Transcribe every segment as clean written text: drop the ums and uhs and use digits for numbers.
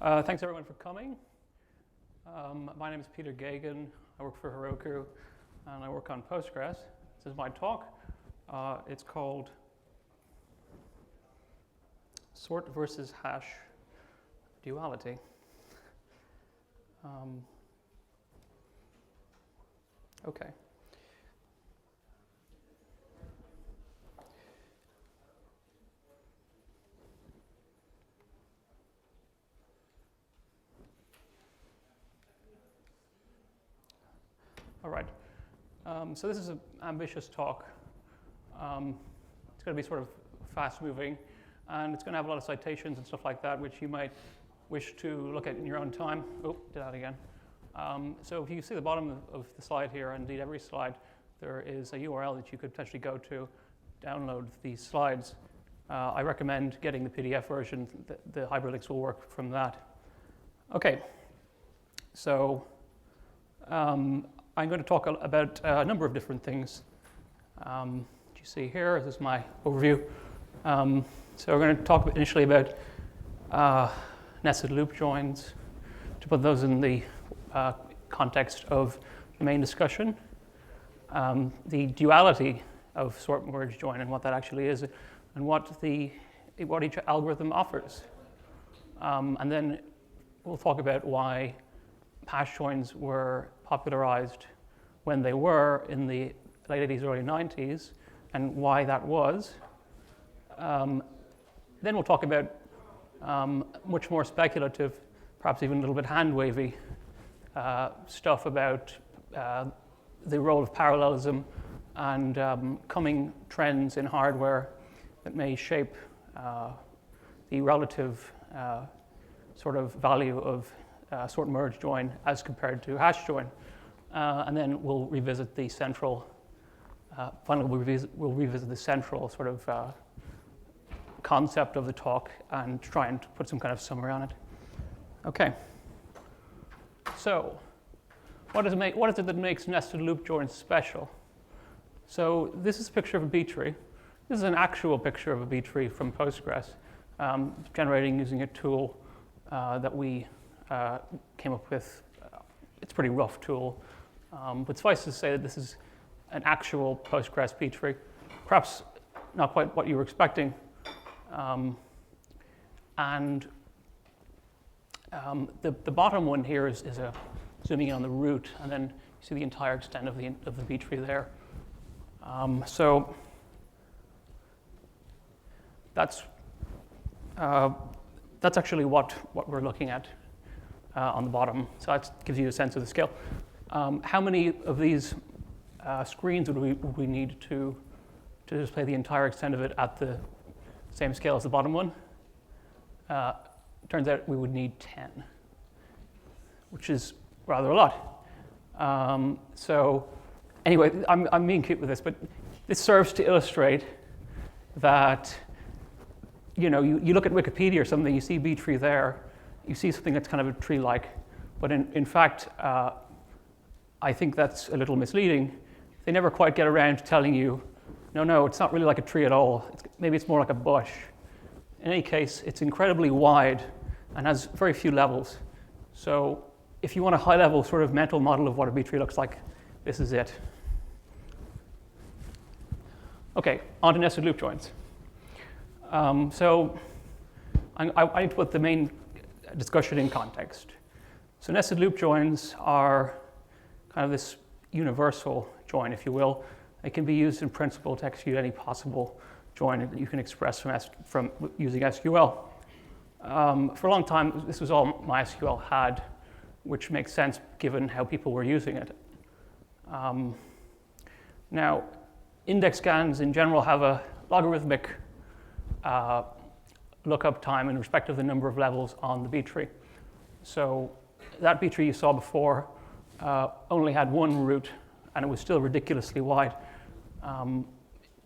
Thanks everyone for coming. My name is Peter Gagan. I work for Heroku, and I work on Postgres. This is my talk. It's called Sort versus Hash Duality. Okay. All right. So this is an ambitious talk. It's going to be sort of fast-moving, and it's going to have a lot of citations and stuff like that, which you might wish to look at in your own time. Oh, did that again. So if you see the bottom of the slide here, and indeed every slide, there is a URL that you could potentially go to, download these slides. I recommend getting the PDF version. The hyperlinks will work from that. Okay. So I'm going to talk about a number of different things. You see here, this is my overview. So we're going to talk initially about nested loop joins, to put those in the context of the main discussion. The duality of sort merge join and what that actually is, and what each algorithm offers. And then we'll talk about why hash joins were popularized when they were in the late 80s, early 90s, and why that was. Then we'll talk about much more speculative, perhaps even a little bit hand-wavy stuff about the role of parallelism and coming trends in hardware that may shape the relative sort of value of sort merge join as compared to hash join. And then we'll revisit the central, finally we'll revisit the central sort of concept of the talk and try and put some kind of summary on it. Okay. So what is it that makes nested loop joins special? So this is a picture of a B tree. This is an actual picture of a B tree from Postgres, generating using a tool that we came up with. It's a pretty rough tool, but suffice to say that this is an actual Postgres B tree, perhaps not quite what you were expecting. And the bottom one here is a zooming in on the root, and then you see the entire extent of the B tree there. So that's actually what we're looking at on the bottom. So that gives you a sense of the scale. How many of these screens would we need to display the entire extent of it at the same scale as the bottom one? Turns out we would need 10, which is rather a lot. So anyway, I'm being cute with this, but this serves to illustrate that you look at Wikipedia or something, you see B tree there, you see something that's kind of a tree-like, but in fact, I think that's a little misleading. They never quite get around to telling you, no, it's not really like a tree at all. Maybe it's more like a bush. In any case, it's incredibly wide and has very few levels. So if you want a high-level sort of mental model of what a B tree looks like, this is it. Okay, on to nested loop joins. So I need to put the main discussion in context. So nested loop joins are kind of this universal join, if you will. It can be used in principle to execute any possible join that you can express from using SQL. For a long time, this was all MySQL had, which makes sense given how people were using it. Now, index scans in general have a logarithmic lookup time in respect of the number of levels on the B tree. So that B tree you saw before only had one root, and it was still ridiculously wide.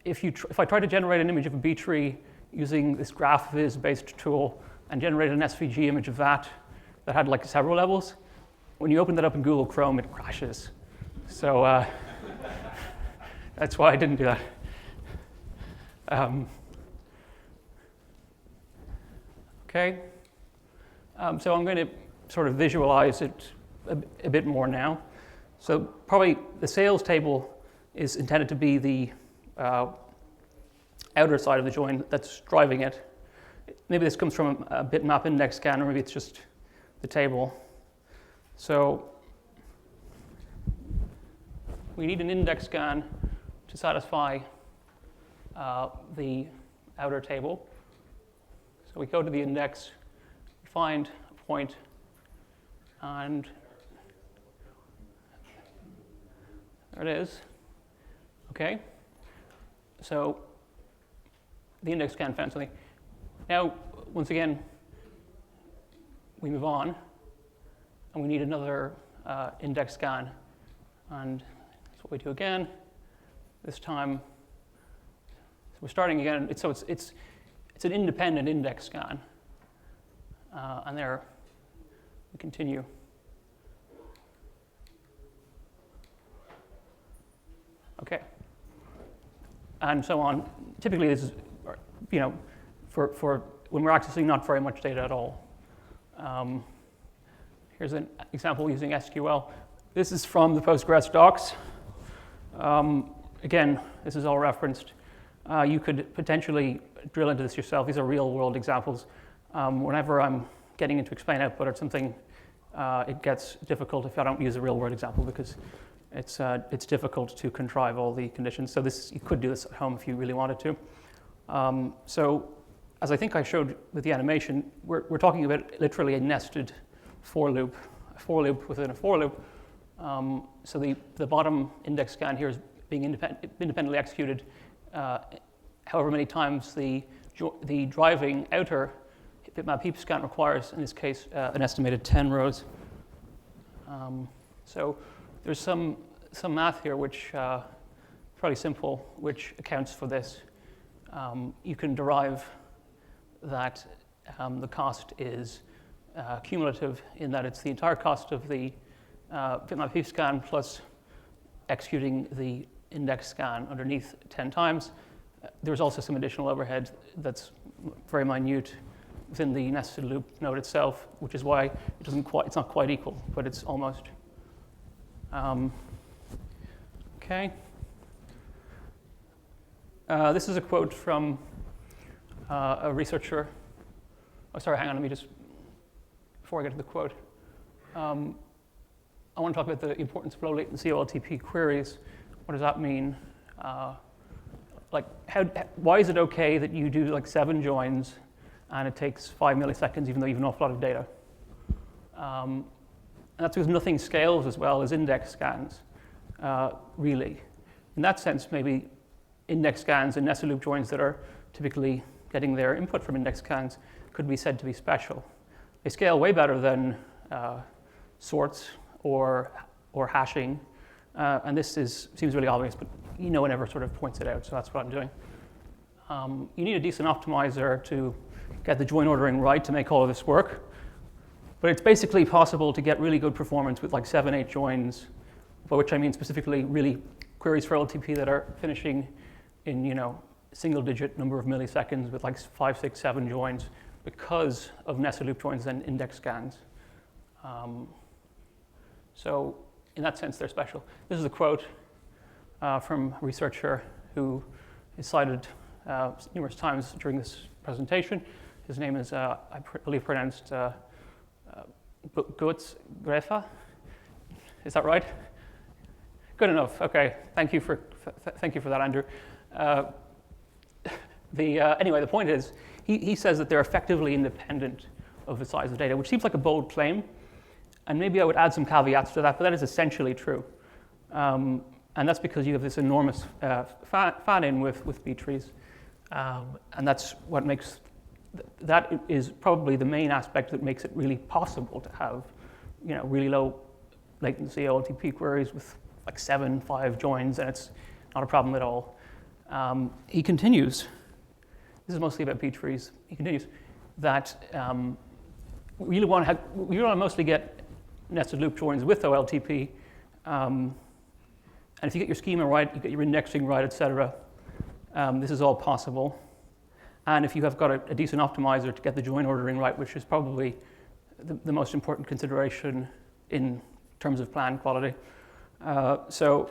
If I tried to generate an image of a B tree using this GraphViz-based tool and generate an SVG image of that had like several levels, when you open that up in Google Chrome, it crashes. So that's why I didn't do that. Okay. So I'm going to sort of visualize it a bit more now. So probably the sales table is intended to be the outer side of the join that's driving it. Maybe this comes from a bitmap index scan, or maybe it's just the table. So we need an index scan to satisfy the outer table. So we go to the index, find a point, and there it is. Okay. So the index scan found something. Now, once again, we move on, and we need another index scan. And that's what we do again. This time, so we're starting again. It's an independent index scan. And there we continue. Okay. And so on. Typically, this is, for when we're accessing not very much data at all. Here's an example using SQL. This is from the Postgres docs. Again, this is all referenced. You could potentially drill into this yourself. These are real-world examples. Whenever I'm getting into explain output or something, it gets difficult if I don't use a real-world example because it's difficult to contrive all the conditions. So you could do this at home if you really wanted to. So as I think I showed with the animation, we're talking about literally a nested for loop, a for loop within a for loop. So the bottom index scan here is being independently executed however many times the driving outer bitmap heap scan requires, in this case, an estimated 10 rows. So there's some math here which fairly simple, which accounts for this. You can derive that the cost is cumulative in that it's the entire cost of the bitmap heap scan plus executing the index scan underneath 10 times. There's also some additional overhead that's very minute within the nested loop node itself, which is why it's not quite equal, but it's almost. Okay. This is a quote from a researcher. Oh, sorry, hang on, let me just, before I get to the quote. I want to talk about the importance of low latency OLTP queries. What does that mean? Why is it okay that you do like 7 joins and it takes 5 milliseconds even though you have an awful lot of data? And that's because nothing scales as well as index scans, really. In that sense, maybe index scans and nested loop joins that are typically getting their input from index scans could be said to be special. They scale way better than sorts or hashing. And this seems really obvious, but no one ever sort of points it out, so that's what I'm doing. You need a decent optimizer to get the join ordering right to make all of this work. But it's basically possible to get really good performance with like 7, 8 joins, by which I mean specifically really queries for LTP that are finishing in single-digit number of milliseconds with like 5, 6, 7 joins because of nested loop joins and index scans. So in that sense, they're special. This is a quote from a researcher who is cited numerous times during this presentation. His name is, I believe, pronounced Grefa. Is that right? Good enough. Okay. Thank you for that, Andrew. Anyway, the point is, he says that they're effectively independent of the size of data, which seems like a bold claim. And maybe I would add some caveats to that, but that is essentially true. And that's because you have this enormous fan-in with B-trees. And that's what makes, that is probably the main aspect that makes it really possible to have, really low latency OLTP queries with like 7, 5 joins, and it's not a problem at all. He continues, this is mostly about B-trees, he continues that we really want to mostly get nested loop joins with OLTP. And if you get your schema right, you get your indexing right, etc., this is all possible. And if you have got a decent optimizer to get the join ordering right, which is probably the most important consideration in terms of plan quality. So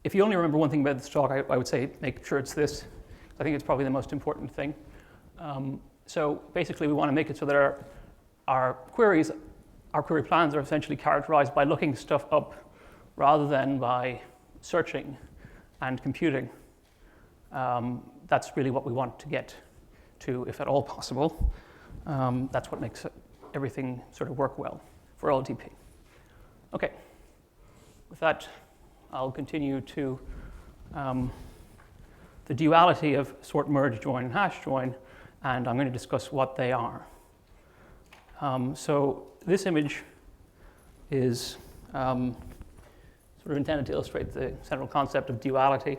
if you only remember one thing about this talk, I would say make sure it's this. I think it's probably the most important thing. So basically we want to make it so that our query plans are essentially characterized by looking stuff up rather than by searching and computing. That's really what we want to get to, if at all possible. That's what makes everything sort of work well for LDP. Okay, with that, I'll continue to the duality of sort, merge, join, and hash join, and I'm going to discuss what they are. So this image is sort of intended to illustrate the central concept of duality,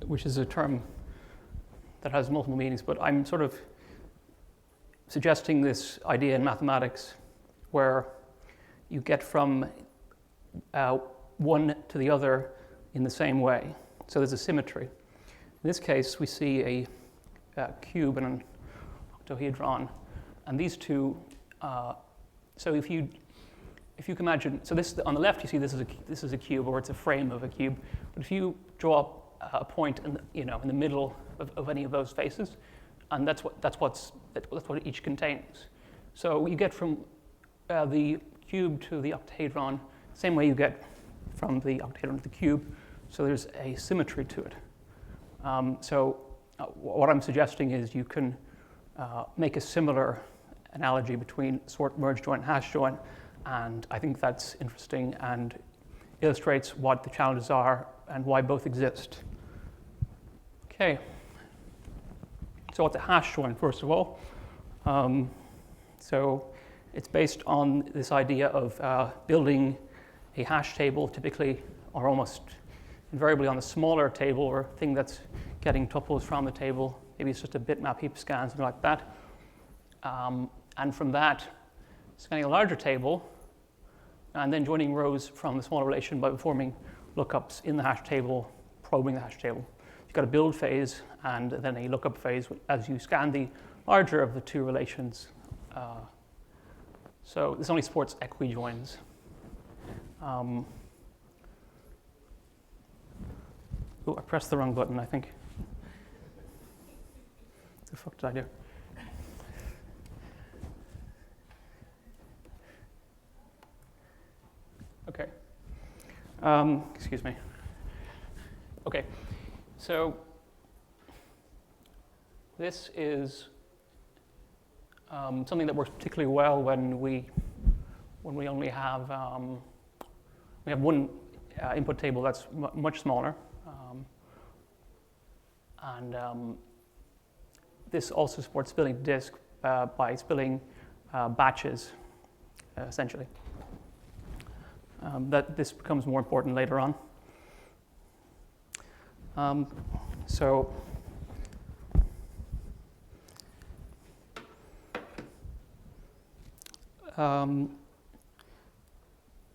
which is a term that has multiple meanings, but I'm sort of suggesting this idea in mathematics where you get from one to the other in the same way. So there's a symmetry. In this case, we see a cube and an octahedron, and these two. So if you can imagine, so this on the left, you see this is a cube, or it's a frame of a cube. But if you draw up a point in the middle of any of those faces, and that's what each contains. So you get from the cube to the octahedron, same way you get from the octahedron to the cube. So there's a symmetry to it. What I'm suggesting is you can make a similar analogy between sort, merge, join, hash join, and I think that's interesting and illustrates what the challenges are and why both exist. Okay. So what's a hash join, first of all? So it's based on this idea of building a hash table, typically or almost invariably on a smaller table or thing that's getting tuples from the table. Maybe it's just a bitmap heap scan, something like that. And from that, scanning a larger table, and then joining rows from the smaller relation by performing lookups in the hash table, probing the hash table. You've got a build phase and then a lookup phase as you scan the larger of the two relations. So this only supports equijoins. Oh, I pressed the wrong button, I think. What the fuck did I do? Okay. Excuse me. Okay. So this is something that works particularly well when we only have one input table that's much smaller, and this also supports spilling disk by spilling batches, essentially. That this becomes more important later on.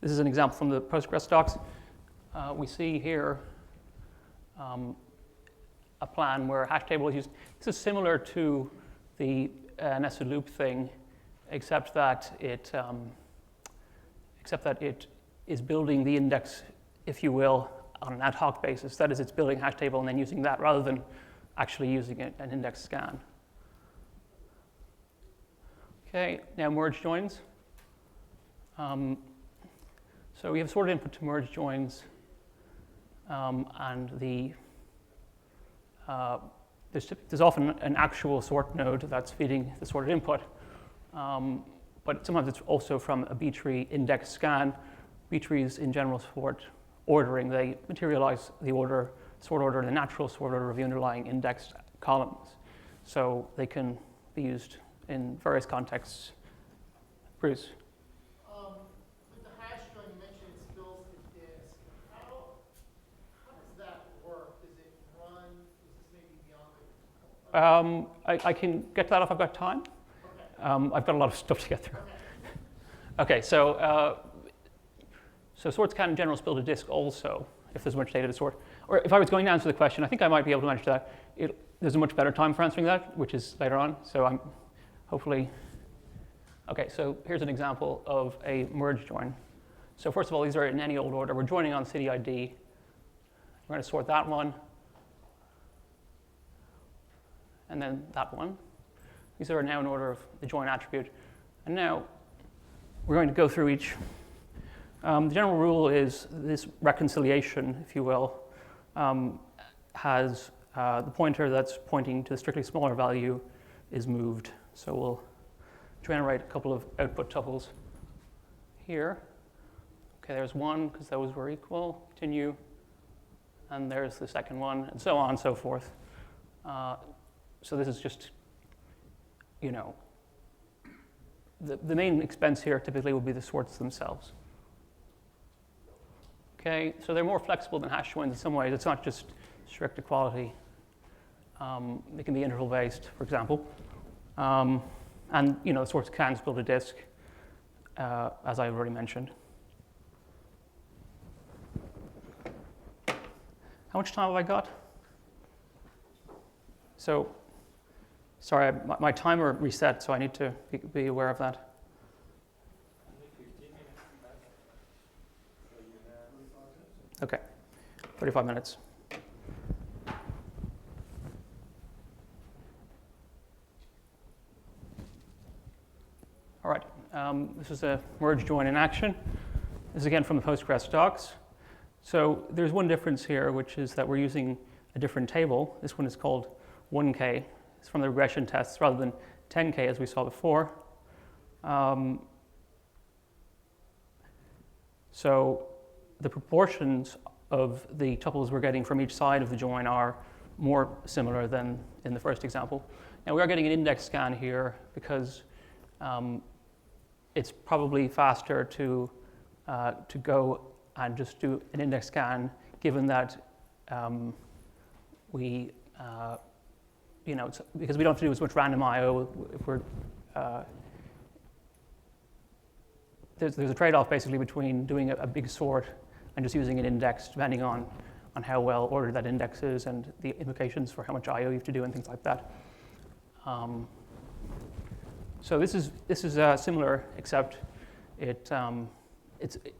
This is an example from the Postgres docs. We see here a plan where a hash table is used. This is similar to the nested loop thing, except that it is building the index, if you will, on an ad hoc basis. That is, it's building a hash table and then using that rather than actually using an index scan. Okay, now merge joins. So we have sorted input to merge joins, and there's often an actual sort node that's feeding the sorted input, but sometimes it's also from a B-tree index scan. B-trees in general support ordering. They materialize the sort order, the natural sort order of the underlying indexed columns. So they can be used in various contexts. Bruce? With the hash join, you mentioned it spills the disk. How does that work? Does it run? Is this maybe beyond the... I can get to that if I've got time. Okay. I've got a lot of stuff to get through. Okay. Okay, so sorts can in general spill to disk also, if there's much data to sort. Or if I was going to answer the question, I think I might be able to manage that. there's a much better time for answering that, which is later on. So I'm hopefully, okay, so here's an example of a merge join. So first of all, these are in any old order. We're joining on city ID. We're going to sort that one, and then that one. These are now in order of the join attribute. And now we're going to go through each. The general rule is this reconciliation, if you will, has the pointer that's pointing to the strictly smaller value is moved. So we'll generate a couple of output tuples here. Okay, there's one because those were equal. Continue. And there's the second one, and so on and so forth. So this is just, you know, the main expense here typically will be the sorts themselves. Okay, so they're more flexible than hash joins in some ways. It's not just strict equality. They can be interval-based, for example. And, you know, the sorts can split a disk, as I've already mentioned. How much time have I got? So, sorry, my timer reset, so I need to be aware of that. Okay, 35 minutes. All right, this is a merge join in action. This is again from the Postgres docs. So there's one difference here, which is that we're using a different table. This one is called 1K. It's from the regression tests rather than 10K as we saw before. So the proportions of the tuples we're getting from each side of the join are more similar than in the first example. Now we are getting an index scan here because it's probably faster to go and just do an index scan, given that we, you know, because we don't have to do as much random I/O. If we're there's a trade-off basically between doing a big sort and just using an index, depending on how well ordered that index is and the implications for how much I/O you have to do and things like that. So this is similar, except it's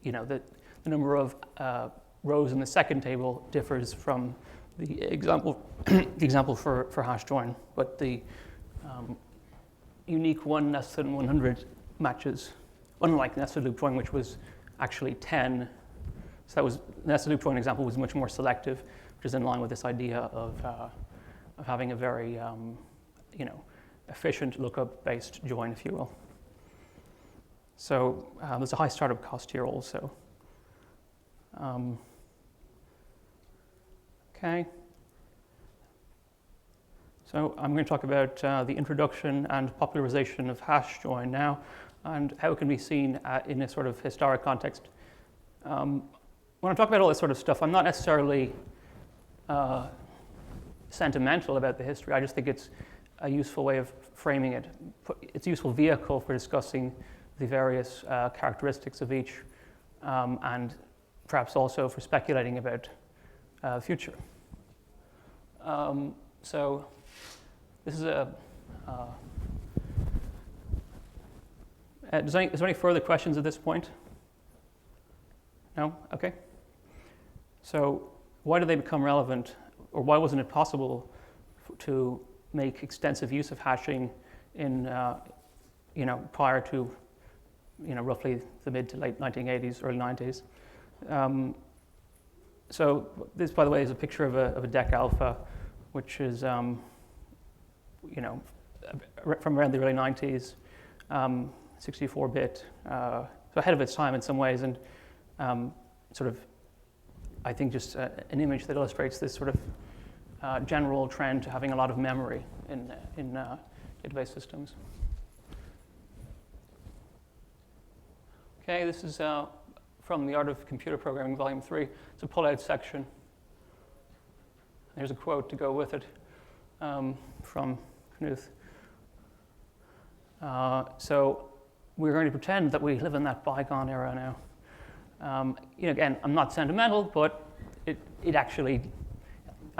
you know the number of rows in the second table differs from the example for hash join, but the unique one nested in 100 matches, unlike nested loop join, which was actually 10. So that was nested loop join example was much more selective, which is in line with this idea of having a very you know, efficient lookup-based join, if you will. So there's a high startup cost here also. Okay. So I'm going to talk about the introduction and popularization of hash join now, and how it can be seen in a sort of historic context. When I talk about all this sort of stuff, I'm not necessarily sentimental about the history. I just think it's a useful way of framing it. It's a useful vehicle for discussing the various characteristics of each, and perhaps also for speculating about the future. So this is a... is there any further questions at this point? No? Okay. So why did they become relevant, or why wasn't it possible to make extensive use of hashing in, you know, prior to, you know, roughly the mid to late 1980s, early 90s? So this, by the way, is a picture of a DEC alpha, which is, you know, from around the early 90s, 64-bit, so ahead of its time in some ways, and sort of, I think, just an image that illustrates this sort of general trend to having a lot of memory in database systems. Okay, this is from The Art of Computer Programming, Volume 3. It's a pull-out section. There's a quote to go with it from Knuth. So we're going to pretend that we live in that bygone era now. You know, again, I'm not sentimental, but it actually,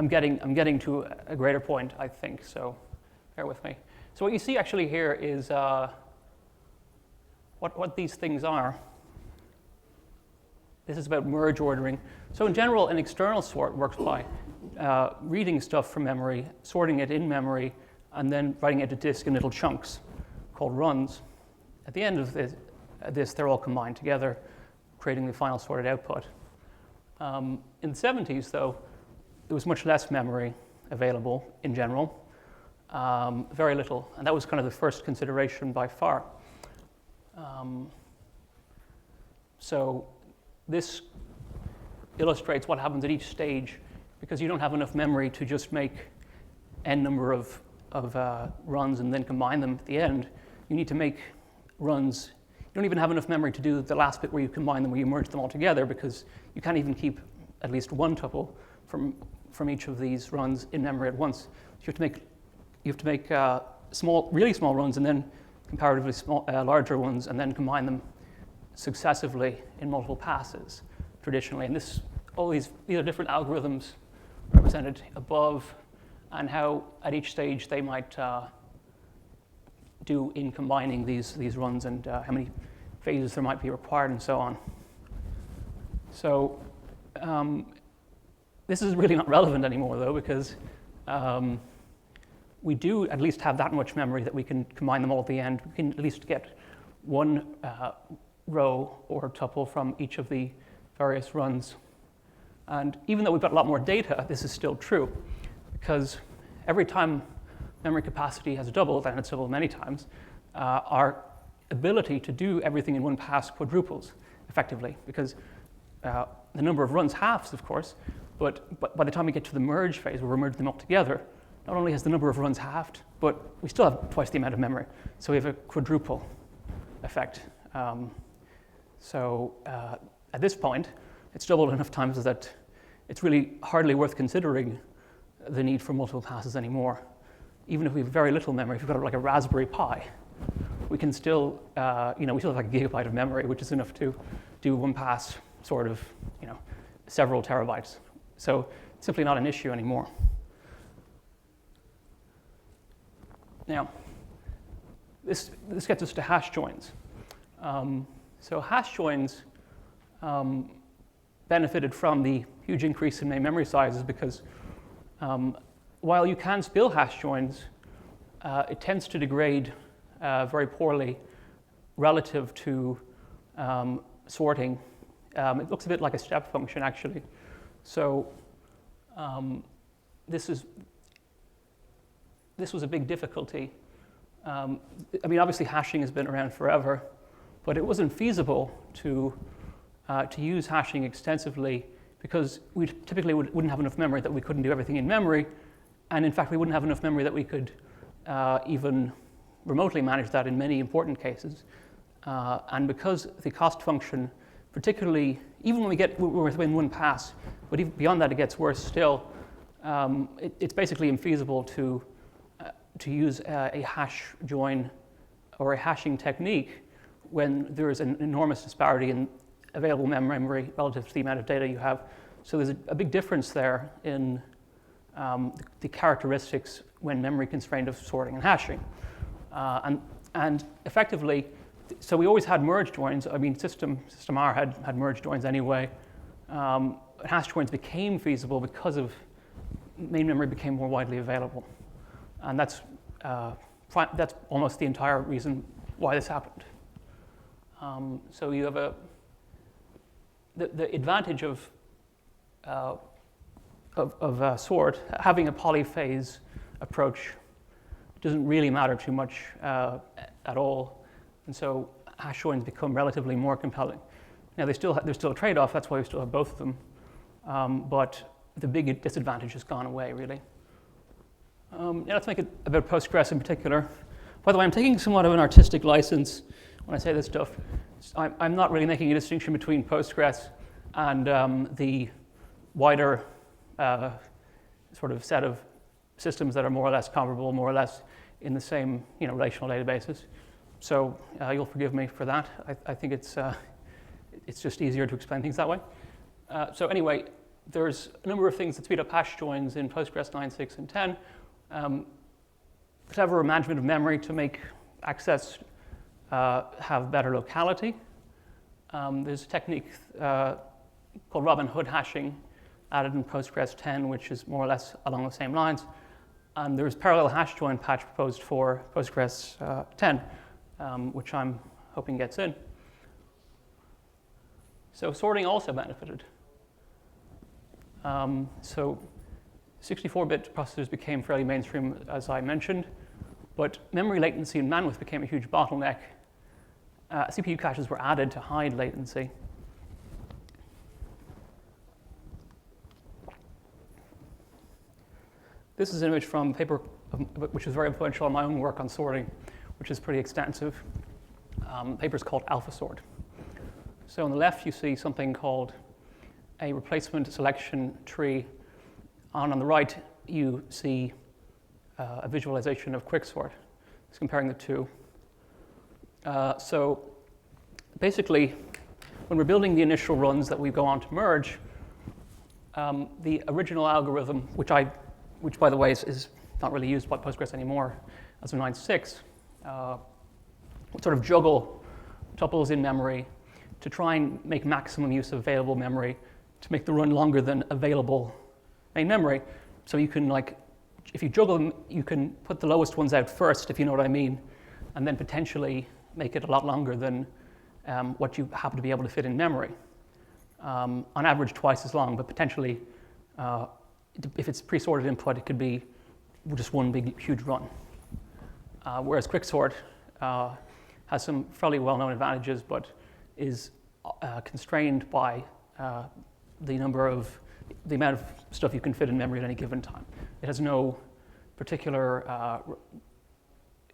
I'm getting to a greater point, I think, so bear with me. So what you see actually here is what these things are. This is about merge ordering. So in general, an external sort works by reading stuff from memory, sorting it in memory, and then writing it to disk in little chunks called runs. At the end of this, they're all combined together, creating the final sorted output. In the 70s, though, there was much less memory available in general, very little, and that was kind of the first consideration by far. So this illustrates what happens at each stage, because you don't have enough memory to just make n number of runs and then combine them at the end. You need to make runs. You don't even have enough memory to do the last bit where you combine them, where you merge them all together, because you can't even keep at least one tuple from each of these runs in memory at once. So you have to make really small runs and then comparatively larger ones, and then combine them successively in multiple passes traditionally. And these are different algorithms represented above, and how at each stage they might do in combining these runs, and how many phases there might be required, and so on. So this is really not relevant anymore, though, because we do at least have that much memory that we can combine them all at the end. We can at least get one row or tuple from each of the various runs. And even though we've got a lot more data, this is still true, because every time memory capacity has doubled, and it's doubled many times, our ability to do everything in one pass quadruples effectively, because the number of runs halves, of course, but by the time we get to the merge phase, where we merge them all together, not only has the number of runs halved, but we still have twice the amount of memory. So we have a quadruple effect. So at this point, it's doubled enough times that it's really hardly worth considering the need for multiple passes anymore. Even if we have very little memory, if we've got like a Raspberry Pi, we can still, we still have like a gigabyte of memory, which is enough to do one pass, sort of, several terabytes. So it's simply not an issue anymore. Now, this gets us to hash joins. So hash joins benefited from the huge increase in main memory sizes, because while you can spill hash joins, it tends to degrade very poorly relative to sorting. It looks a bit like a step function, actually. So this was a big difficulty. Obviously hashing has been around forever, but it wasn't feasible to use hashing extensively, because we typically wouldn't have enough memory that we couldn't do everything in memory, and in fact we wouldn't have enough memory that we could even remotely manage that in many important cases. And because the cost function, particularly even when we're within one pass, but even beyond that it gets worse still, it's basically infeasible to use a hash join or a hashing technique when there is an enormous disparity in available memory relative to the amount of data you have. So there's a big difference there in the characteristics when memory constrained of sorting and hashing. And effectively, so we always had merge joins. System R had merge joins anyway. Hash joins became feasible because of main memory became more widely available. And that's almost the entire reason why this happened. So you have the advantage of sort, having a polyphase approach doesn't really matter too much at all, and so hash joins become relatively more compelling. Now there's still a trade-off. That's why we still have both of them, but the big disadvantage has gone away, really. Now let's make it about Postgres in particular. By the way, I'm taking somewhat of an artistic license when I say this stuff. I'm not really making a distinction between Postgres and the wider sort of set of systems that are more or less comparable, more or less in the same relational databases. So you'll forgive me for that. I think it's just easier to explain things that way. So anyway, there's a number of things that speed up hash joins in Postgres 9, 6, and 10. Clever management of memory to make access have better locality. There's a technique called Robin Hood hashing added in Postgres 10, which is more or less along the same lines. And there's parallel hash join patch proposed for Postgres 10, which I'm hoping gets in. So sorting also benefited. So 64-bit processors became fairly mainstream, as I mentioned, but memory latency and bandwidth became a huge bottleneck. CPU caches were added to hide latency. This is an image from a paper which was very influential on my own work on sorting, which is pretty extensive. The paper is called AlphaSort. So on the left, you see something called a replacement selection tree. And on the right, you see a visualization of Quicksort. It's comparing the two. So basically, when we're building the initial runs that we go on to merge, the original algorithm, which by the way is not really used by Postgres anymore as of 9.6, would sort of juggle tuples in memory to try and make maximum use of available memory to make the run longer than available main memory. So you can, like, if you juggle them, you can put the lowest ones out first, if you know what I mean, and then potentially make it a lot longer than what you happen to be able to fit in memory. On average, twice as long, but potentially, if it's pre-sorted input, it could be just one big, huge run. Whereas Quicksort has some fairly well-known advantages, but is constrained by the amount of stuff you can fit in memory at any given time. It has no particular,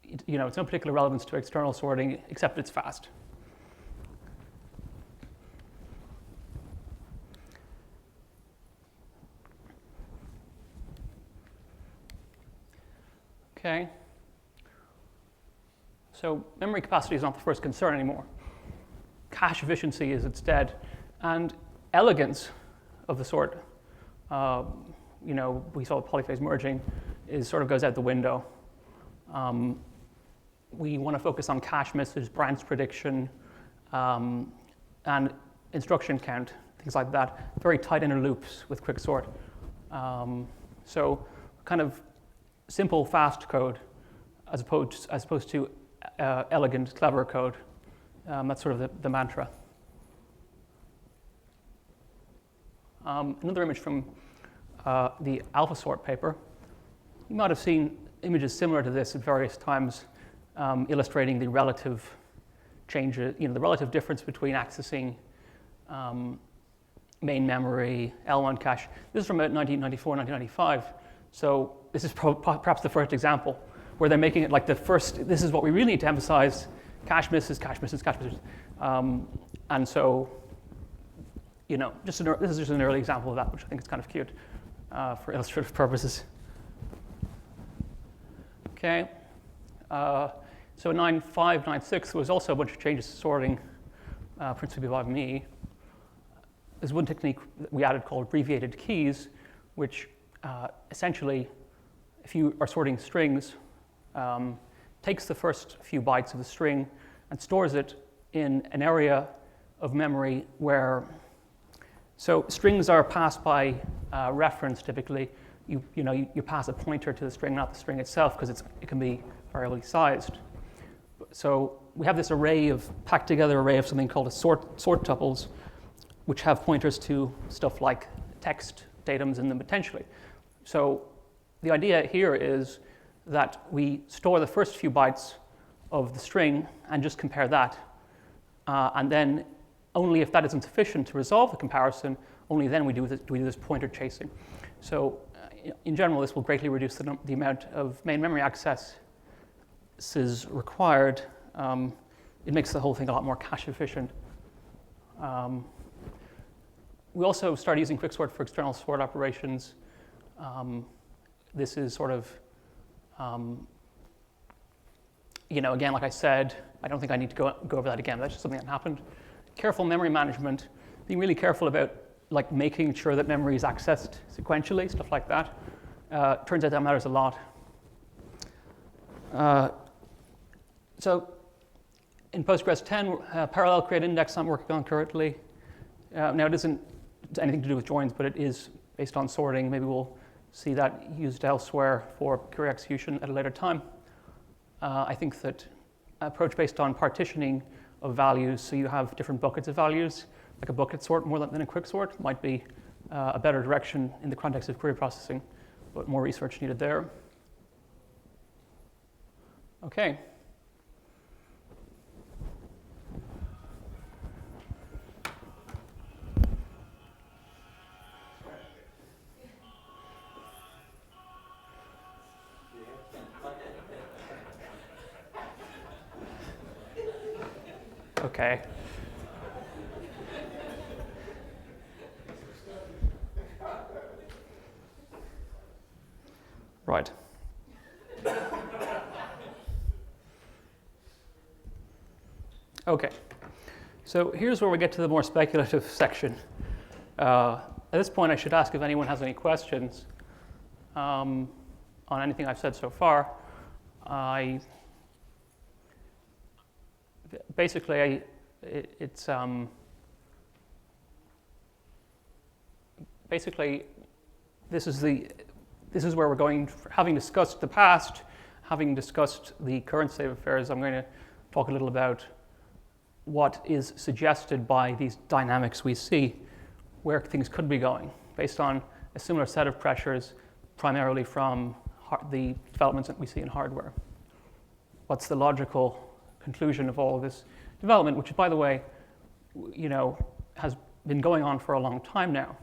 it's no particular relevance to external sorting, except it's fast. Okay. So memory capacity is not the first concern anymore. Cache efficiency is instead, and elegance of the sort, we saw polyphase merging, sort of goes out the window. We want to focus on cache misses, branch prediction, and instruction count, things like that. Very tight inner loops with Quicksort. So kind of simple, fast code as opposed to elegant, clever code. That's sort of the mantra. Another image from the AlphaSort paper. You might have seen images similar to this at various times, illustrating the relative changes, the relative difference between accessing main memory, L1 cache. This is from about 1994, 1995. So this is perhaps the first example where they're making it like the first, this is what we really need to emphasize, cache misses, cache misses, cache misses. And so, this is just an early example of that, which I think is kind of cute for illustrative purposes. Okay. So 9.5, 9.6 was also a bunch of changes to sorting, principally by me. There's one technique that we added called abbreviated keys, which essentially, if you are sorting strings, takes the first few bytes of the string and stores it in an area of memory where, so strings are passed by reference typically. You pass a pointer to the string, not the string itself, because it can be variably sized. So we have this packed together array of something called a sort tuples, which have pointers to stuff like text datums in them potentially. So the idea here is that we store the first few bytes of the string and just compare that. And then only if that isn't sufficient to resolve the comparison, only then do we do this pointer chasing. So in general, this will greatly reduce the amount of main memory access is required. It makes the whole thing a lot more cache efficient. We also started using Quicksort for external sort operations. This is sort of, again, like I said, I don't think I need to go over that again. That's just something that happened. Careful memory management, being really careful about like making sure that memory is accessed sequentially, stuff like that. Turns out that matters a lot. So in Postgres 10, parallel create index I'm working on currently. Now it isn't anything to do with joins, but it is based on sorting. Maybe we'll see that used elsewhere for query execution at a later time. I think that approach based on partitioning of values, so you have different buckets of values, like a bucket sort more than a quicksort, might be a better direction in the context of query processing, but more research needed there. Okay. Okay. Right. Okay. So here's where we get to the more speculative section. At this point, I should ask if anyone has any questions on anything I've said so far. Basically, this is where we're going. Having discussed the past, having discussed the current state of affairs, I'm going to talk a little about what is suggested by these dynamics we see, where things could be going, based on a similar set of pressures, primarily from the developments that we see in hardware. What's the logical conclusion of all of this development, which, by the way, has been going on for a long time now.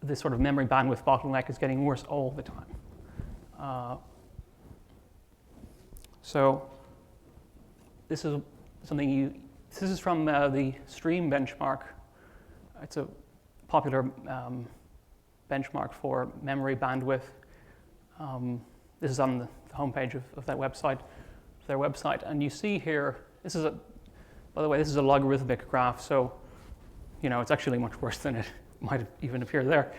This sort of memory bandwidth bottleneck is getting worse all the time. So this is something this is from the Stream benchmark. It's a popular benchmark for memory bandwidth. This is on the homepage of that website. Their website, and you see here, by the way, this is a logarithmic graph, so it's actually much worse than it might even appear there.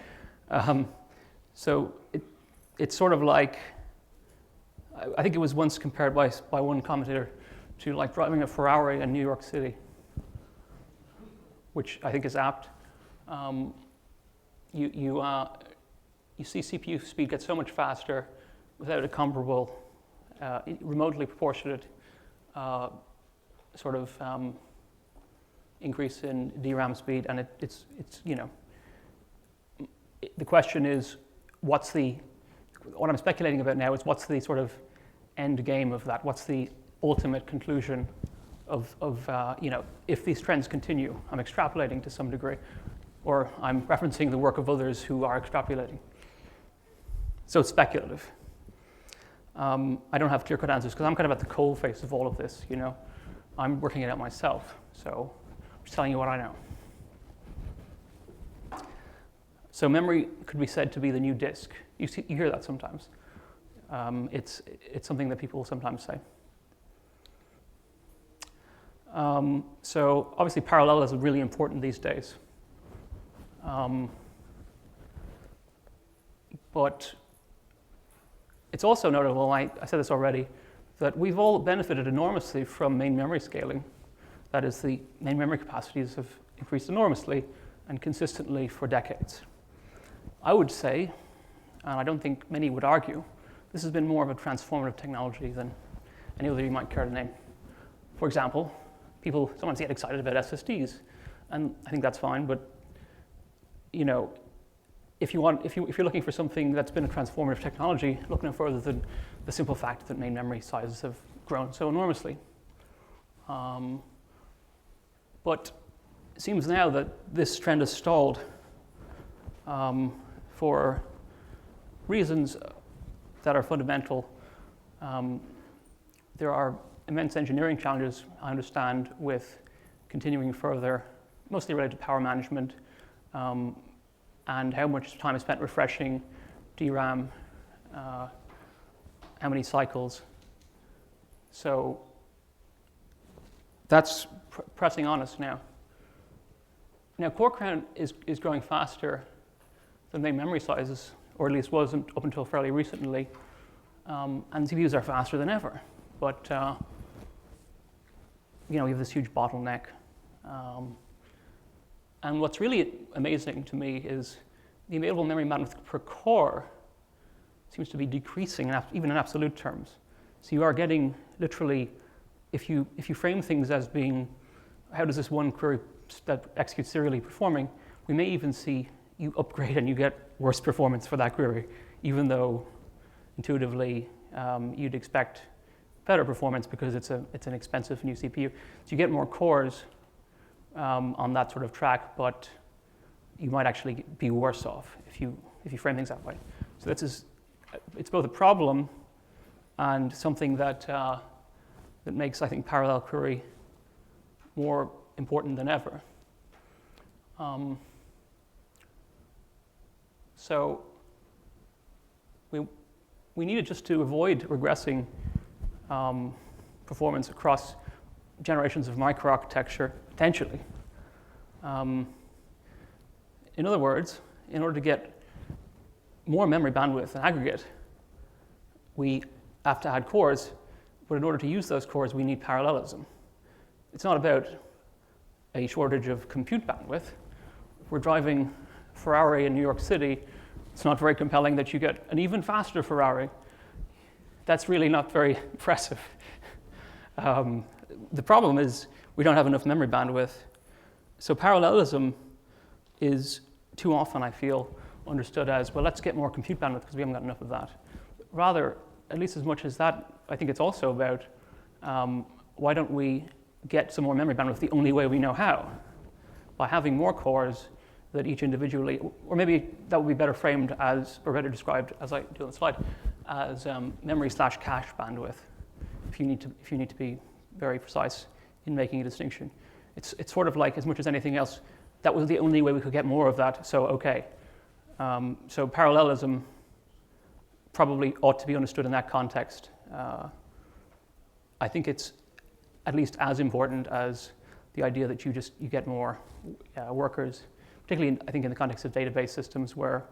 So it's sort of like, I think it was once compared by one commentator to like driving a Ferrari in New York City, which I think is apt. You see CPU speed get so much faster without a comparable remotely proportionate sort of increase in DRAM speed, and it's the question is what I'm speculating about now is what's the sort of end game of that? What's the ultimate conclusion of if these trends continue? I'm extrapolating to some degree, or I'm referencing the work of others who are extrapolating. So it's speculative. I don't have clear-cut answers because I'm kind of at the cold face of all of this, I'm working it out myself, so I'm just telling you what I know. So memory could be said to be the new disk. You hear that sometimes. It's something that people sometimes say. So obviously parallelism is really important these days. But it's also notable, I said this already, that we've all benefited enormously from main memory scaling. That is, the main memory capacities have increased enormously and consistently for decades. I would say, and I don't think many would argue, this has been more of a transformative technology than any other you might care to name. For example, people sometimes get excited about SSDs, and I think that's fine, but if you're looking for something that's been a transformative technology, look no further than the simple fact that main memory sizes have grown so enormously. But it seems now that this trend has stalled for reasons that are fundamental. There are immense engineering challenges, I understand, with continuing further, mostly related to power management, and how much time is spent refreshing DRAM, how many cycles. So that's pressing on us now. Now, core count is growing faster than main memory sizes, or at least wasn't up until fairly recently, and CPUs are faster than ever. But you have this huge bottleneck. And what's really amazing to me is the available memory bandwidth per core seems to be decreasing, even in absolute terms. So you are getting literally, if you frame things as being, how does this one query that executes serially performing, we may even see you upgrade and you get worse performance for that query, even though intuitively you'd expect better performance because it's an expensive new CPU. So you get more cores on that sort of track, but you might actually be worse off if you frame things that way. So it's both a problem and something that makes, I think, parallel query more important than ever. So we needed just to avoid regressing performance across generations of microarchitecture, potentially. In other words, in order to get more memory bandwidth in aggregate, we have to add cores, but in order to use those cores, we need parallelism. It's not about a shortage of compute bandwidth. If we're driving Ferrari in New York City, it's not very compelling that you get an even faster Ferrari. That's really not very impressive. The problem is we don't have enough memory bandwidth. So parallelism is too often, I feel, understood as, well, let's get more compute bandwidth because we haven't got enough of that. Rather, at least as much as that, I think it's also about why don't we get some more memory bandwidth the only way we know how? By having more cores that each individually, or maybe that would be better framed as, or better described as I do on the slide, as memory/cache bandwidth, if you need to be very precise in making a distinction. It's sort of like, as much as anything else, that was the only way we could get more of that, so okay. So parallelism probably ought to be understood in that context. I think it's at least as important as the idea that you get more workers, particularly I think in the context of database systems where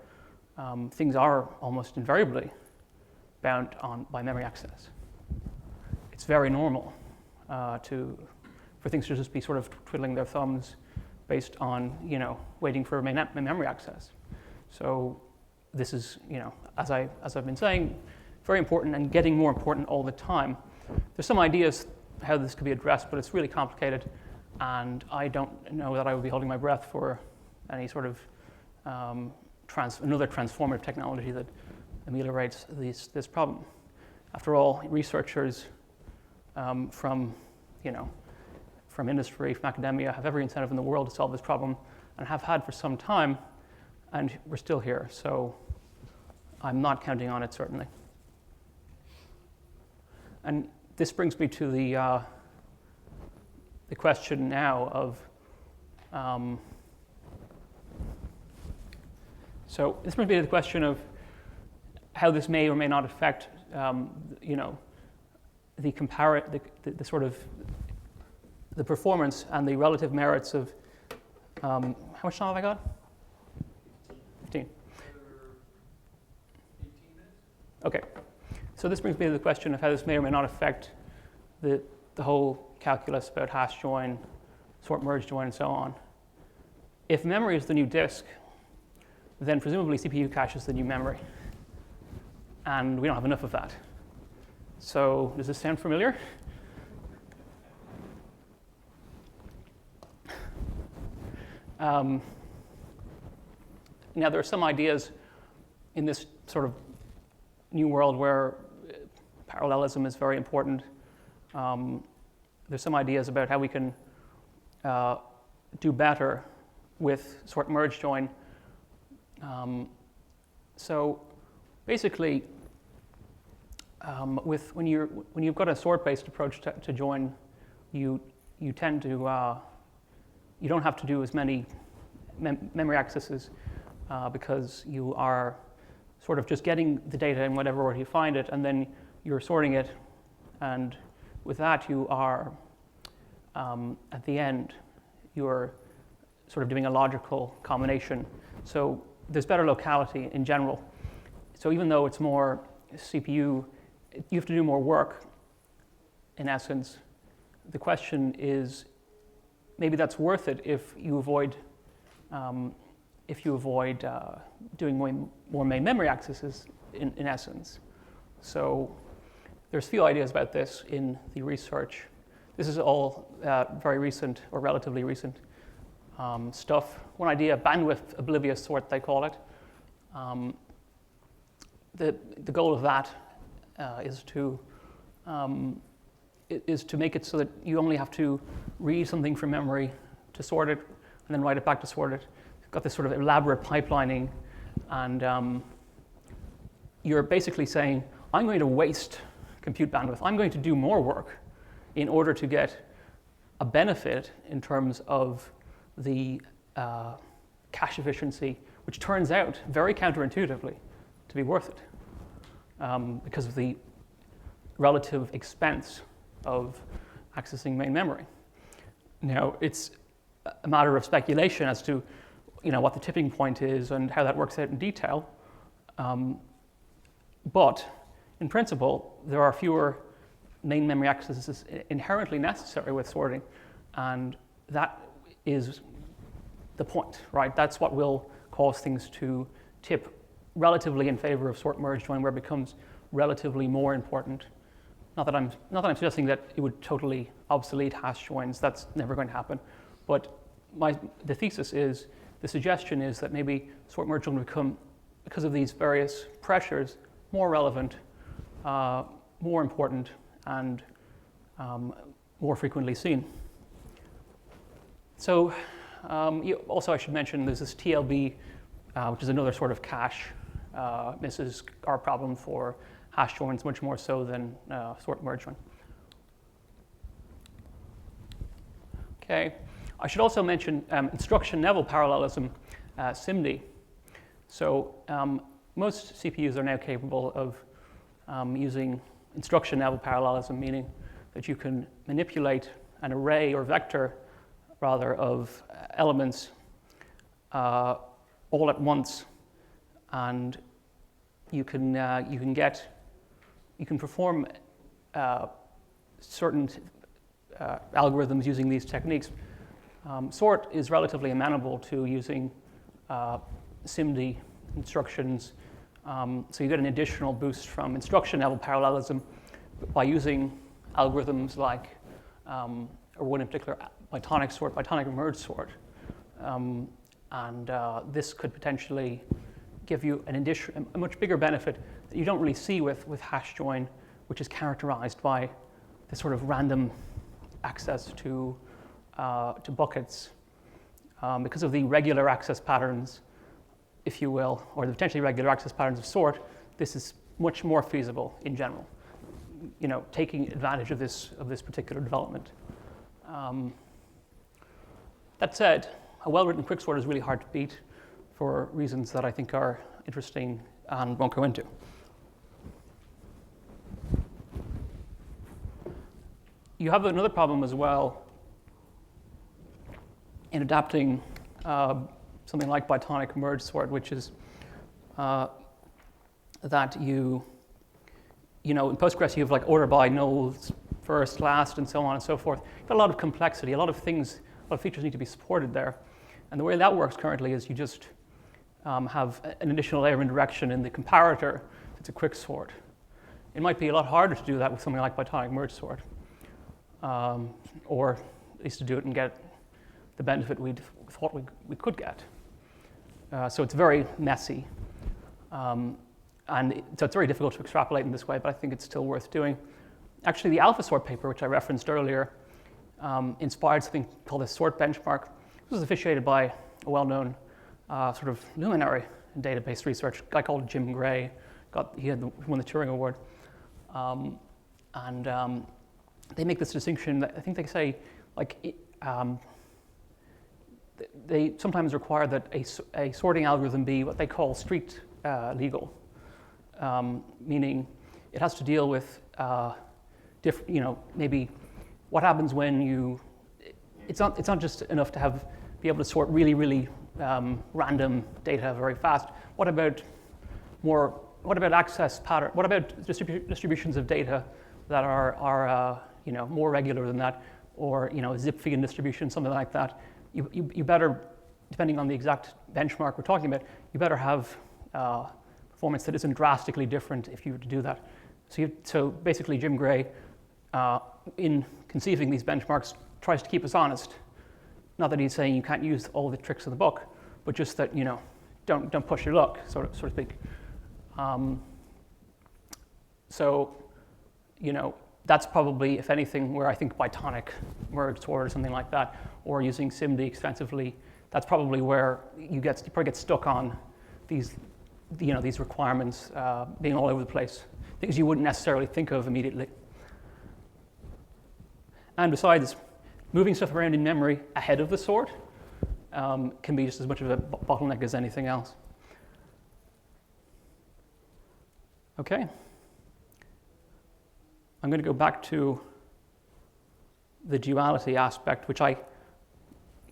things are almost invariably bound by memory access. It's very normal for things to just be sort of twiddling their thumbs based on waiting for memory access. So this is as I've been saying, very important and getting more important all the time. There's some ideas how this could be addressed, but it's really complicated, and I don't know that I would be holding my breath for any sort of another transformative technology that ameliorates this problem. After all, researchers from industry, from academia, have every incentive in the world to solve this problem, and have had for some time, and we're still here. So I'm not counting on it, certainly. And this brings me to the question now of, so this brings me to the question of how this may or may not affect, the sort of the performance and the relative merits of, how much time have I got? 15. 18 minutes. Okay. So this brings me to the question of how this may or may not affect the whole calculus about hash join, sort merge join, and so on. If memory is the new disk, then presumably CPU cache is the new memory. And we don't have enough of that. So does this sound familiar? Now there are some ideas in this sort of new world where parallelism is very important. There's some ideas about how we can do better with sort merge join. So basically, when you've got a sort-based approach to join, you tend to you don't have to do as many memory accesses because you are sort of just getting the data in whatever order you find it, and then you're sorting it, and with that you are at the end you're sort of doing a logical combination. So there's better locality in general. So even though it's more CPU, you have to do more work, in essence. The question is, maybe that's worth it if you avoid doing more main memory accesses, in essence. So there's few ideas about this in the research. This is all very recent or relatively recent stuff. One idea, bandwidth oblivious sort, they call it. The goal of that is to make it so that you only have to read something from memory to sort it, and then write it back to sort it. You've got this sort of elaborate pipelining, and you're basically saying, I'm going to waste compute bandwidth. I'm going to do more work in order to get a benefit in terms of the cache efficiency, which turns out very counterintuitively to be worth it because of the relative expense of accessing main memory. Now, it's a matter of speculation as to what the tipping point is and how that works out in detail. But in principle, there are fewer main memory accesses inherently necessary with sorting, and that is the point, right? That's what will cause things to tip relatively in favor of sort merge join, where it becomes relatively more important. Not that I'm suggesting that it would totally obsolete hash joins. That's never going to happen. But the thesis is, the suggestion is that maybe sort merge will become, because of these various pressures, more relevant, more important, and more frequently seen. So also I should mention there's this TLB, which is another sort of cache. This is our problem for hash joins, much more so than sort merge join. Okay, I should also mention instruction level parallelism, Simdi. So most CPUs are now capable of using instruction level parallelism, meaning that you can manipulate an array or vector, rather, of elements all at once, and you can perform certain algorithms using these techniques. Sort is relatively amenable to using Simdi instructions, so you get an additional boost from instruction level parallelism by using algorithms like, or one in particular, Bytonic sort, Bytonic merge sort, and this could potentially give you a much bigger benefit that you don't really see with hash join, which is characterized by this sort of random access to buckets. Because of the regular access patterns, if you will, or the potentially regular access patterns of sort, this is much more feasible in general, taking advantage of this particular development. That said, a well-written quicksort is really hard to beat for reasons that I think are interesting and won't go into. You have another problem as well in adapting something like Bytonic merge sort, which is that in Postgres you have like order by nodes, first, last, and so on and so forth. You've got a lot of complexity, a lot of features need to be supported there. And the way that works currently is you just have an additional layer of indirection in the comparator. It's a quicksort. It might be a lot harder to do that with something like Bytonic merge sort, or at least to do it and get the benefit we thought we could get. So it's very messy. So it's very difficult to extrapolate in this way, but I think it's still worth doing. Actually, the AlphaSort paper, which I referenced earlier, inspired something called the sort benchmark. This was officiated by a well-known sort of luminary in database research, a guy called Jim Gray. He won the Turing Award. They make this distinction that I think they say, they sometimes require that a sorting algorithm be what they call street legal, meaning it has to deal with maybe what happens when it's not just enough to be able to sort really, really random data very fast. What about access pattern? What about distributions of data that are more regular than that, or a zip field distribution, something like that? You better, depending on the exact benchmark we're talking about, you better have performance that isn't drastically different if you were to do that. So basically, Jim Gray, in conceiving these benchmarks, tries to keep us honest. Not that he's saying you can't use all the tricks of the book, but just that don't push your luck, so to speak. That's probably, if anything, where I think Bytonic merged toward or something like that, or using Simdi extensively. That's probably where you probably get stuck on these requirements being all over the place, things you wouldn't necessarily think of immediately. And besides, moving stuff around in memory ahead of the sort can be just as much of a bottleneck as anything else. Okay. I'm going to go back to the duality aspect, which I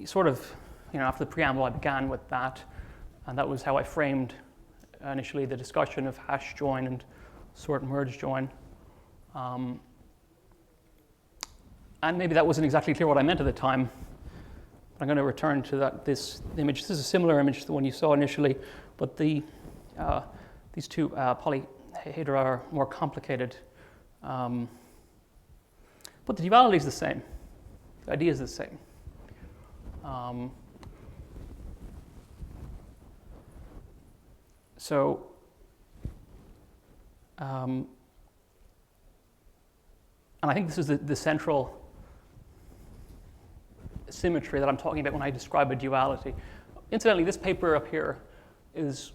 sort of, after the preamble, I began with that, and that was how I framed initially the discussion of hash join and sort merge join. And maybe that wasn't exactly clear what I meant at the time. I'm going to return to this image. This is a similar image to the one you saw initially, but these two polyhedra are more complicated. But the duality is the same. The idea is the same. And I think this is the central symmetry that I'm talking about when I describe a duality. Incidentally, this paper up here is,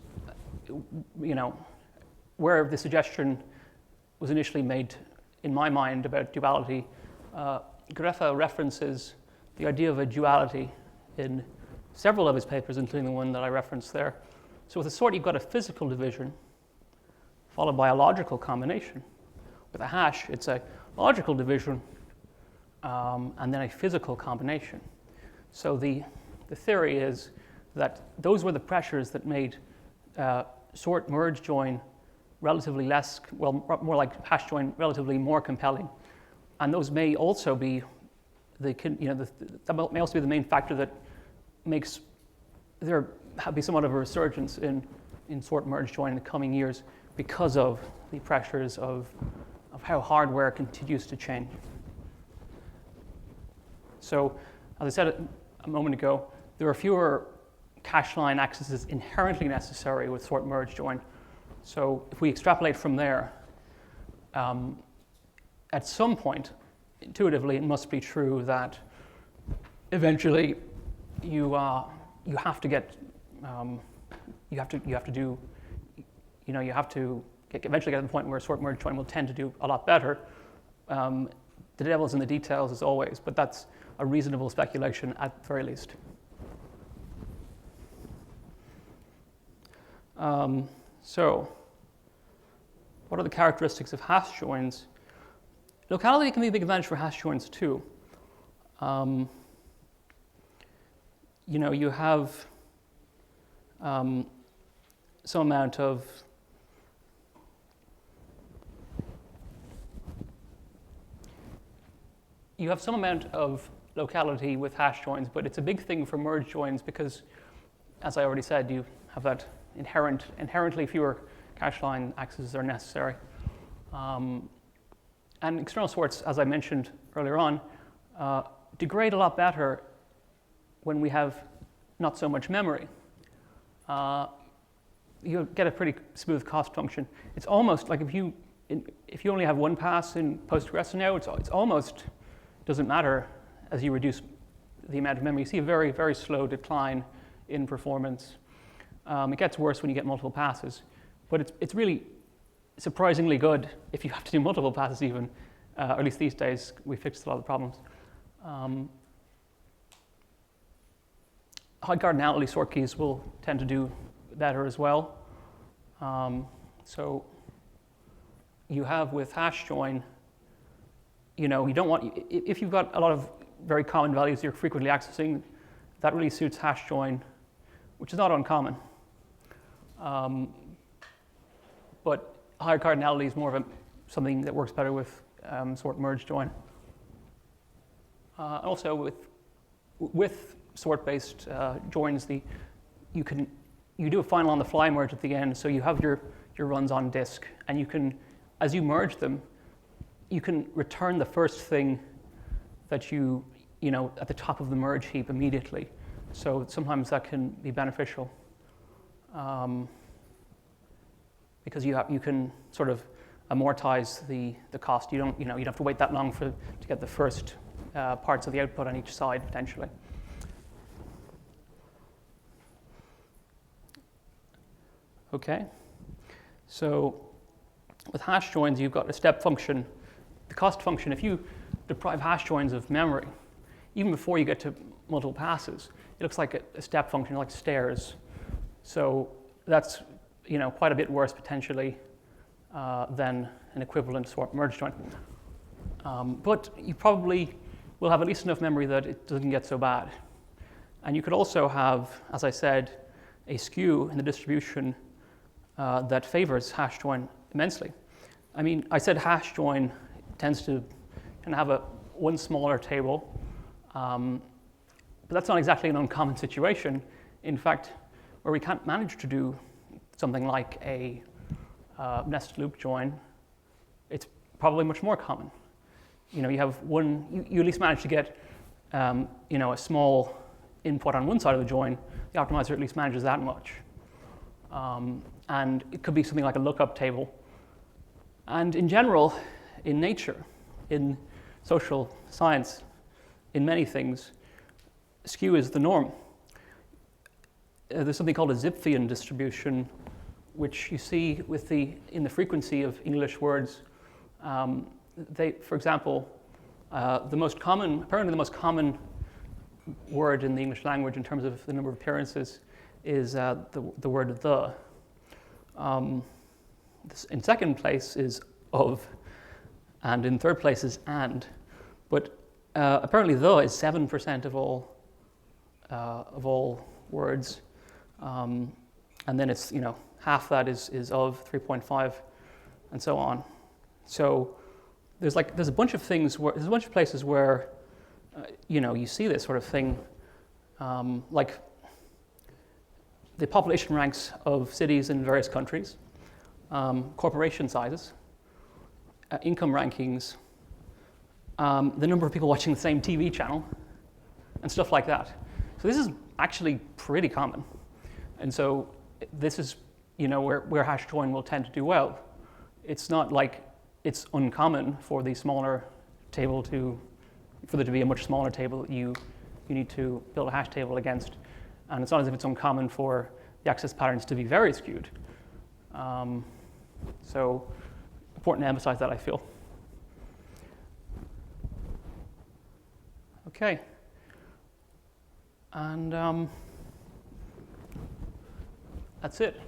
where the suggestion was initially made in my mind about duality. Greffa references the idea of a duality in several of his papers, including the one that I referenced there. So with a sort, you've got a physical division followed by a logical combination. With a hash, it's a logical division and then a physical combination. So the theory is that those were the pressures that made sort merge join relatively less, well, more like hash join, relatively more compelling. And those may also be that may also be the main factor that makes there be somewhat of a resurgence in sort merge join in the coming years because of the pressures of how hardware continues to change. So, as I said a moment ago, there are fewer cache line accesses inherently necessary with sort merge join. So if we extrapolate from there, at some point, intuitively, it must be true that eventually you have to eventually get to the point where sort merge join will tend to do a lot better. The devil's in the details as always, but that's a reasonable speculation at the very least. So, what are the characteristics of hash joins? Locality can be a big advantage for hash joins too. You have some amount of locality with hash joins, but it's a big thing for merge joins because, as I already said, you have that inherently fewer cache line accesses are necessary. And external sorts, as I mentioned earlier on, degrade a lot better when we have not so much memory. You get a pretty smooth cost function. It's almost like if you only have one pass in Postgres now, it's almost doesn't matter as you reduce the amount of memory. You see a very, very slow decline in performance. It gets worse when you get multiple passes, but it's really surprisingly good if you have to do multiple passes even, or at least these days. We fixed a lot of the problems. High cardinality sort keys will tend to do better as well. So you have with hash join, you don't want, if you've got a lot of very common values you're frequently accessing, that really suits hash join, which is not uncommon. But higher cardinality is more of something that works better with sort merge join. Also with sort-based joins, you do a final on the fly merge at the end, so you have your runs on disk, and you can, as you merge them, you can return the first thing that you know at the top of the merge heap immediately. So sometimes that can be beneficial because you can sort of amortize the cost. You don't have to wait that long to get the first parts of the output on each side potentially. Okay, so with hash joins, you've got a step function. The cost function, if you deprive hash joins of memory, even before you get to multiple passes, it looks like a step function, like stairs. So that's quite a bit worse potentially than an equivalent sort merge join. But you probably will have at least enough memory that it doesn't get so bad. And you could also have, as I said, a skew in the distribution that favors hash join immensely. I mean, I said hash join tends to kind of have one smaller table, but that's not exactly an uncommon situation. In fact, where we can't manage to do something like a nested loop join, it's probably much more common. You have you at least manage to get a small input on one side of the join. The optimizer at least manages that much. And it could be something like a lookup table. And in general, in nature, in social science, in many things, skew is the norm. There's something called a Zipfian distribution, which you see in the frequency of English words. For example, apparently the most common word in the English language in terms of the number of appearances is the word the. In second place is of, and in third place is and. But apparently the is 7% of all words, and then it's half that is of 3.5, and so on. So there's a bunch of places where you see this sort of thing, like the population ranks of cities in various countries, corporation sizes, income rankings, the number of people watching the same TV channel, and stuff like that. So this is actually pretty common, and so this is where hash join will tend to do well. It's not like it's uncommon for the smaller table for there to be a much smaller table that you need to build a hash table against, and it's not as if it's uncommon for the access patterns to be very skewed. So important to emphasize that, I feel. Okay, and that's it.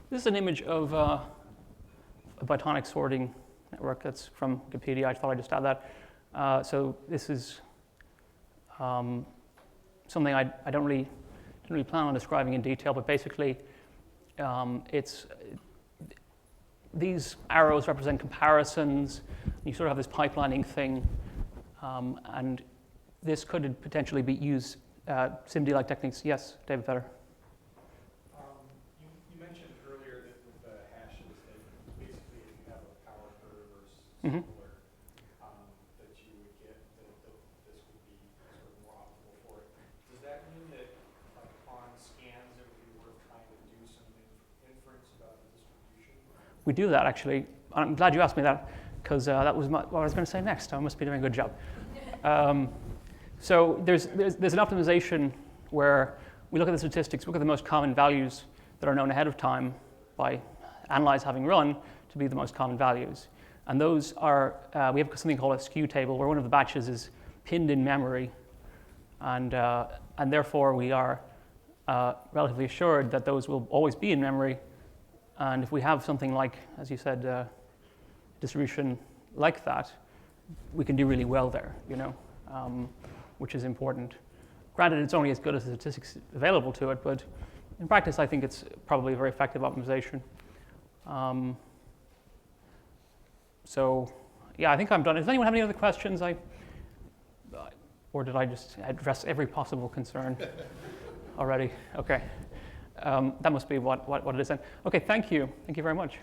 This is an image of a Bytonic sorting network that's from Wikipedia. I thought I'd just add that. So this is something I don't really plan on describing in detail, but basically these arrows represent comparisons. You sort of have this pipelining thing, and this could potentially be used Simdi-like techniques. Yes, David Fetter. You mentioned earlier that with the hashes, that basically if you have a power curve or Mm-hmm. similar, that you would get that this would be sort of more optimal for it. Does that mean that like on scans it would be worth trying to do some inference about the distribution? We do that actually. I'm glad you asked me that because that was what I was going to say next. I must be doing a good job. So there's an optimization where we look at the statistics, look at the most common values that are known ahead of time by analyze having run to be the most common values. And those are, we have something called a skew table where one of the batches is pinned in memory, and therefore we are relatively assured that those will always be in memory. And if we have something like, as you said, distribution like that, we can do really well there, which is important. Granted, it's only as good as the statistics available to it, but in practice, I think it's probably a very effective optimization. So, yeah, I think I'm done. Does anyone have any other questions? Or did I just address every possible concern already? Okay. That must be what it is then. Okay, thank you. Thank you very much.